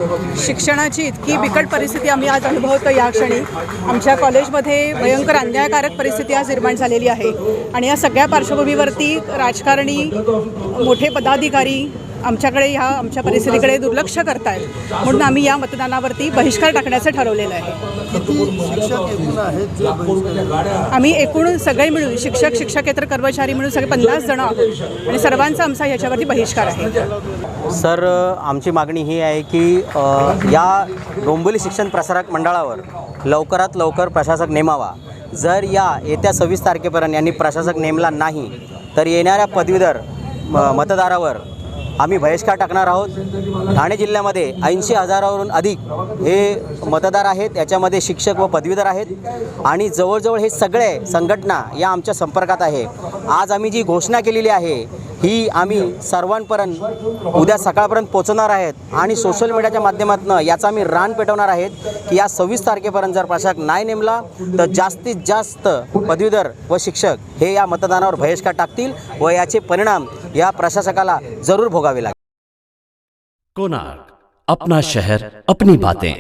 शिक्षणाची इतकी बिकट परिस्थिती आम्ही आज अनुभवतो या क्षणी। आमच्या कॉलेजमध्ये भयंकर अन्यायकारक परिस्थिती आज निर्माण झालेली आहे आणि या सगळ्या पार्श्वभूमीवरती राजकारणी, मोठे पदाधिकारी आमच्याकडे ह्या आमच्या परिस्थितीकडे दुर्लक्ष करतायत, म्हणून आम्ही या मतदानावरती बहिष्कार टाकण्याचं ठरवलेलं आहे। आम्ही एकूण सगळे मिळून शिक्षक, शिक्षकेतर कर्मचारी मिळून सगळे 50 जण आहोत आणि सर्वांचा आमचा ह्याच्यावरती बहिष्कार आहे। सर, आमची मागणी ही आहे की या डोंबिवली शिक्षण प्रसारक मंडळावर लवकरात लवकर प्रशासक नेमावा। जर येत्या 26 तारखेपर्यंत यांनी प्रशासक नेमला नाही तर येणाऱ्या पदवीधर मतदारावर आम्ही बहिष्कार टाकणार आहोत। ठाणे जिल्ह्यामध्ये 80,000वरून अधिक हे मतदार आहेत, याच्यामध्ये शिक्षक व पदवीधर आहेत आणि जवळजवळ हे सगळे संघटना या आमच्या संपर्कात आहे। आज आम्ही जी घोषणा केलेली आहे ही आम्ही सर्वांपर्यंत उद्या सकाळपर्यंत पोहोचवणार आहेत आणि सोशल मीडियाच्या माध्यमातून याचा आम्ही रान पेटवणार आहेत की या 26 तारखेपर्यंत जर प्रशासक नाही नेमला तर जास्तीत जास्त पदवीधर व शिक्षक हे या मतदानावर बहिष्कार टाकतील व याचे परिणाम या प्रशासकाला जरूर भोगावे लागेल। कोणार्क, अपना शहर, अपनी बातें।